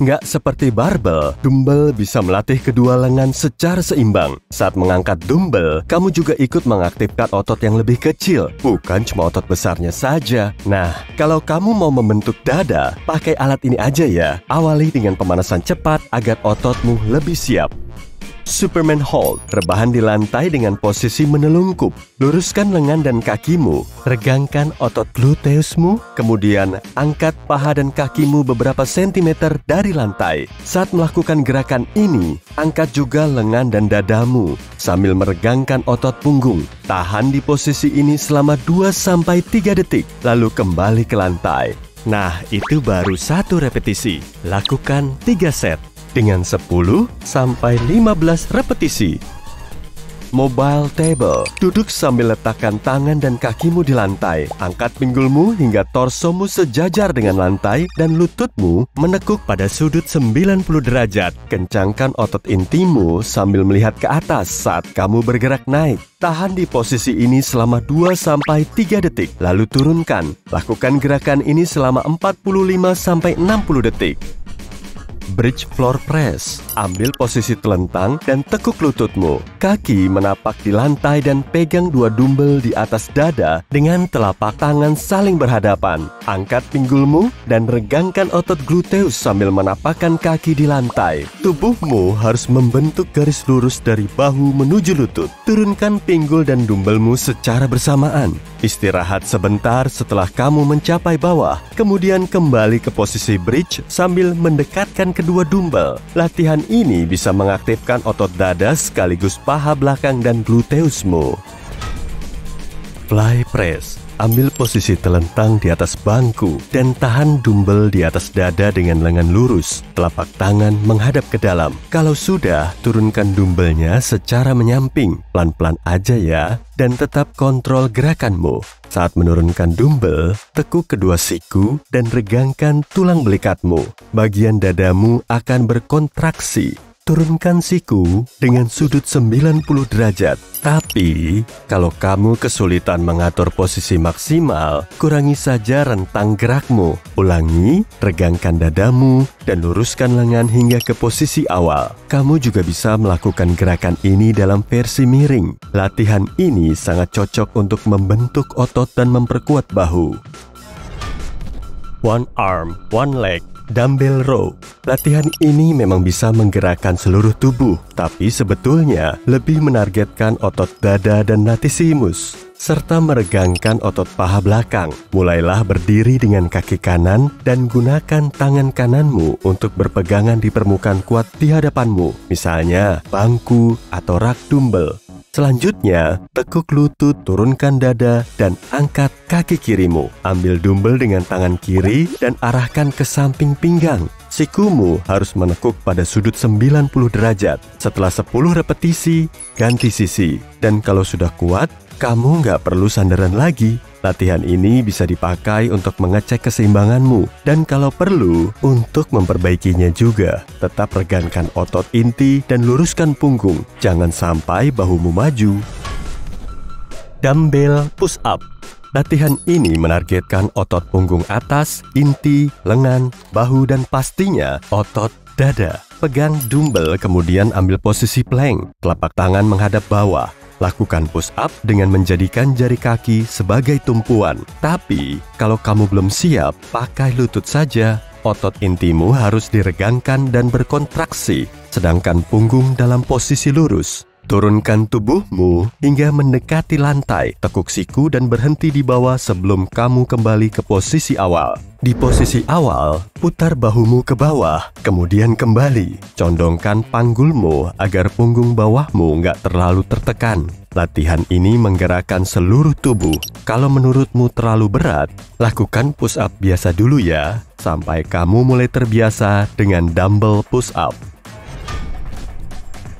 Nggak seperti barbel, dumbbell bisa melatih kedua lengan secara seimbang. Saat mengangkat dumbbell, kamu juga ikut mengaktifkan otot yang lebih kecil, bukan cuma otot besarnya saja. Nah, kalau kamu mau membentuk dada, pakai alat ini aja ya. Awali dengan pemanasan cepat agar ototmu lebih siap. Superman Hold, rebahan di lantai dengan posisi menelungkup. Luruskan lengan dan kakimu, regangkan otot gluteusmu, kemudian angkat paha dan kakimu beberapa sentimeter dari lantai. Saat melakukan gerakan ini, angkat juga lengan dan dadamu sambil meregangkan otot punggung. Tahan di posisi ini selama 2-3 detik, lalu kembali ke lantai. Nah, itu baru 1 repetisi. Lakukan 3 set. Dengan 10-15 repetisi. Mobile table. Duduk sambil letakkan tangan dan kakimu di lantai. Angkat pinggulmu hingga torsomu sejajar dengan lantai dan lututmu menekuk pada sudut 90 derajat. Kencangkan otot intimu sambil melihat ke atas saat kamu bergerak naik. Tahan di posisi ini selama 2-3 detik, lalu turunkan. Lakukan gerakan ini selama 45-60 detik. Bridge floor press. Ambil posisi telentang dan tekuk lututmu. Kaki menapak di lantai dan pegang 2 dumbbell di atas dada dengan telapak tangan saling berhadapan. Angkat pinggulmu dan regangkan otot gluteus sambil menapakkan kaki di lantai. Tubuhmu harus membentuk garis lurus dari bahu menuju lutut. Turunkan pinggul dan dumbbellmu secara bersamaan. Istirahat sebentar setelah kamu mencapai bawah. Kemudian kembali ke posisi bridge sambil mendekatkan kedua dumbbell. Latihan ini bisa mengaktifkan otot dada sekaligus paha belakang dan gluteusmu. Fly press. Ambil posisi telentang di atas bangku dan tahan dumbbell di atas dada dengan lengan lurus. Telapak tangan menghadap ke dalam. Kalau sudah, turunkan dumbbellnya secara menyamping. Pelan-pelan aja ya, dan tetap kontrol gerakanmu. Saat menurunkan dumbbell, tekuk kedua siku dan regangkan tulang belikatmu. Bagian dadamu akan berkontraksi. Turunkan siku dengan sudut 90 derajat. Tapi, kalau kamu kesulitan mengatur posisi maksimal, kurangi saja rentang gerakmu. Ulangi, regangkan dadamu, dan luruskan lengan hingga ke posisi awal. Kamu juga bisa melakukan gerakan ini dalam versi miring. Latihan ini sangat cocok untuk membentuk otot dan memperkuat bahu. One arm, one leg. Dumbbell row. Latihan ini memang bisa menggerakkan seluruh tubuh, tapi sebetulnya lebih menargetkan otot dada dan latissimus, serta meregangkan otot paha belakang. Mulailah berdiri dengan kaki kanan dan gunakan tangan kananmu untuk berpegangan di permukaan kuat di hadapanmu, misalnya bangku atau rak dumbbell. Selanjutnya, tekuk lutut, turunkan dada, dan angkat kaki kirimu. Ambil dumbbell dengan tangan kiri dan arahkan ke samping pinggang. Sikumu harus menekuk pada sudut 90 derajat. Setelah 10 repetisi, ganti sisi. Dan kalau sudah kuat, kamu nggak perlu sandaran lagi. Latihan ini bisa dipakai untuk mengecek keseimbanganmu dan kalau perlu, untuk memperbaikinya juga. Tetap regangkan otot inti dan luruskan punggung. Jangan sampai bahumu maju. Dumbbell push up. Latihan ini menargetkan otot punggung atas, inti, lengan, bahu, dan pastinya otot dada. Pegang dumbbell kemudian ambil posisi plank. Telapak tangan menghadap bawah. Lakukan push up dengan menjadikan jari kaki sebagai tumpuan. Tapi, kalau kamu belum siap, pakai lutut saja. Otot intimu harus diregangkan dan berkontraksi, sedangkan punggung dalam posisi lurus. Turunkan tubuhmu hingga mendekati lantai, tekuk siku dan berhenti di bawah sebelum kamu kembali ke posisi awal. Di posisi awal, putar bahumu ke bawah, kemudian kembali. Condongkan panggulmu agar punggung bawahmu nggak terlalu tertekan. Latihan ini menggerakkan seluruh tubuh. Kalau menurutmu terlalu berat, lakukan push up biasa dulu ya, sampai kamu mulai terbiasa dengan dumbbell push up.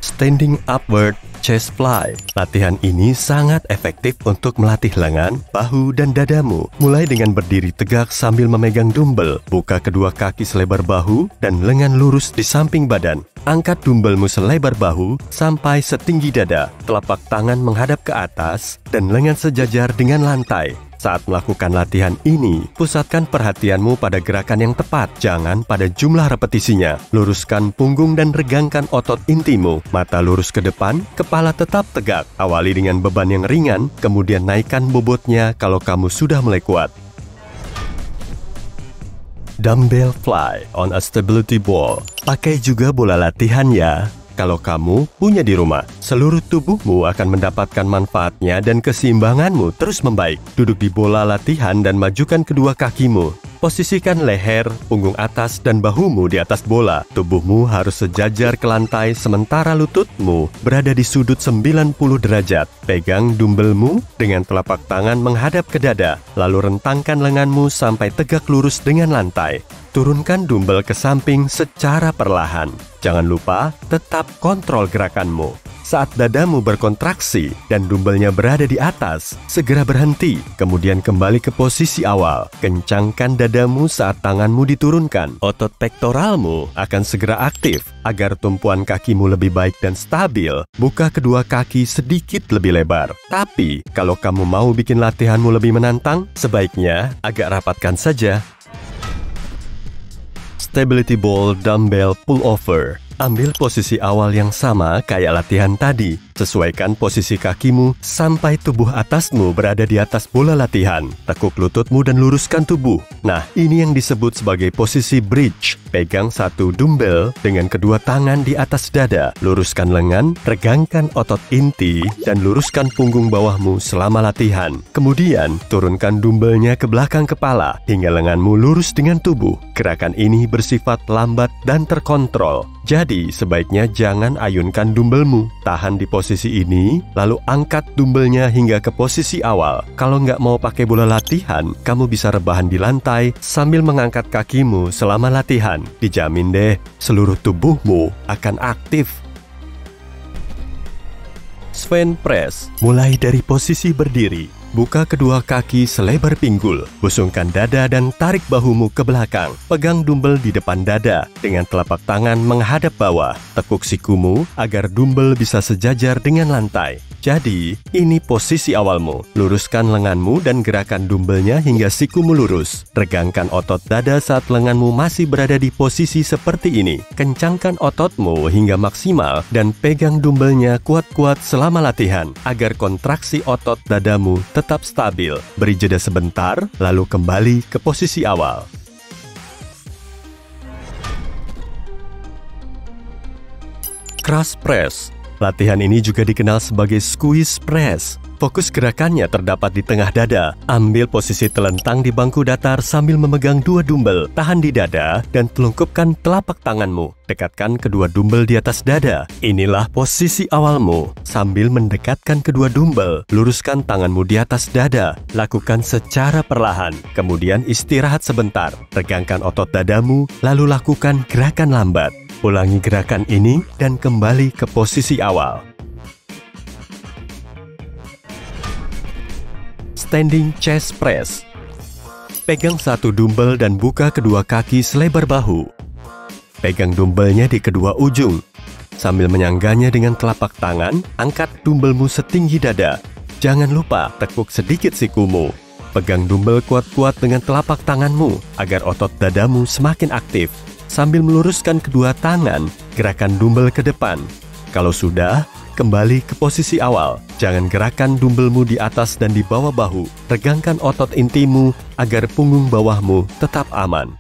Standing upward chest fly. Latihan ini sangat efektif untuk melatih lengan, bahu, dan dadamu. Mulai dengan berdiri tegak sambil memegang dumbbell. Buka kedua kaki selebar bahu dan lengan lurus di samping badan. Angkat dumbbellmu selebar bahu sampai setinggi dada. Telapak tangan menghadap ke atas dan lengan sejajar dengan lantai. Saat melakukan latihan ini, pusatkan perhatianmu pada gerakan yang tepat, jangan pada jumlah repetisinya. Luruskan punggung dan regangkan otot intimu. Mata lurus ke depan, kepala tetap tegak. Awali dengan beban yang ringan, kemudian naikkan bobotnya kalau kamu sudah mulai kuat. Dumbbell fly on a stability ball. Pakai juga bola latihan ya. Kalau kamu punya di rumah, seluruh tubuhmu akan mendapatkan manfaatnya dan keseimbanganmu terus membaik. Duduk di bola latihan dan majukan kedua kakimu. Posisikan leher, punggung atas, dan bahumu di atas bola. Tubuhmu harus sejajar ke lantai sementara lututmu berada di sudut 90 derajat. Pegang dumbbellmu dengan telapak tangan menghadap ke dada, lalu rentangkan lenganmu sampai tegak lurus dengan lantai. Turunkan dumbbell ke samping secara perlahan. Jangan lupa tetap kontrol gerakanmu. Saat dadamu berkontraksi dan dumbbellnya berada di atas, segera berhenti, kemudian kembali ke posisi awal. Kencangkan dadamu saat tanganmu diturunkan. Otot pektoralmu akan segera aktif. Agar tumpuan kakimu lebih baik dan stabil, buka kedua kaki sedikit lebih lebar. Tapi, kalau kamu mau bikin latihanmu lebih menantang, sebaiknya agak rapatkan saja. Stability Ball Dumbbell Pullover. Ambil posisi awal yang sama kayak latihan tadi. Sesuaikan posisi kakimu sampai tubuh atasmu berada di atas bola latihan. Tekuk lututmu dan luruskan tubuh. Nah, ini yang disebut sebagai posisi bridge. Pegang satu dumbbell dengan kedua tangan di atas dada. Luruskan lengan, regangkan otot inti, dan luruskan punggung bawahmu selama latihan. Kemudian, turunkan dumbbellnya ke belakang kepala hingga lenganmu lurus dengan tubuh. Gerakan ini bersifat lambat dan terkontrol. Jadi, sebaiknya jangan ayunkan dumbbellmu. Tahan di posisi ini, lalu angkat dumbbellnya hingga ke posisi awal. Kalau nggak mau pakai bola latihan, kamu bisa rebahan di lantai sambil mengangkat kakimu selama latihan. Dijamin deh, seluruh tubuhmu akan aktif. Sven Press. Mulai dari posisi berdiri. Buka kedua kaki selebar pinggul, busungkan dada dan tarik bahumu ke belakang. Pegang dumbbell di depan dada dengan telapak tangan menghadap bawah. Tekuk sikumu agar dumbbell bisa sejajar dengan lantai. Jadi, ini posisi awalmu. Luruskan lenganmu dan gerakan dumbbellnya hingga sikumu lurus. Regangkan otot dada saat lenganmu masih berada di posisi seperti ini. Kencangkan ototmu hingga maksimal dan pegang dumbbellnya kuat-kuat selama latihan agar kontraksi otot dadamu tetap stabil. Beri jeda sebentar, lalu kembali ke posisi awal. Cross press. Latihan ini juga dikenal sebagai squeeze press. Fokus gerakannya terdapat di tengah dada. Ambil posisi telentang di bangku datar sambil memegang dua dumbbell. Tahan di dada dan telungkupkan telapak tanganmu. Dekatkan kedua dumbbell di atas dada. Inilah posisi awalmu. Sambil mendekatkan kedua dumbbell, luruskan tanganmu di atas dada. Lakukan secara perlahan. Kemudian istirahat sebentar. Regangkan otot dadamu, lalu lakukan gerakan lambat. Ulangi gerakan ini dan kembali ke posisi awal. Standing chest press. Pegang satu dumbbell dan buka kedua kaki selebar bahu. Pegang dumbbellnya di kedua ujung. Sambil menyangganya dengan telapak tangan, angkat dumbbellmu setinggi dada. Jangan lupa tekuk sedikit sikumu. Pegang dumbbell kuat-kuat dengan telapak tanganmu agar otot dadamu semakin aktif. Sambil meluruskan kedua tangan, gerakan dumbbell ke depan. Kalau sudah, kembali ke posisi awal. Jangan gerakan dumbbellmu di atas dan di bawah bahu. Regangkan otot intimu agar punggung bawahmu tetap aman.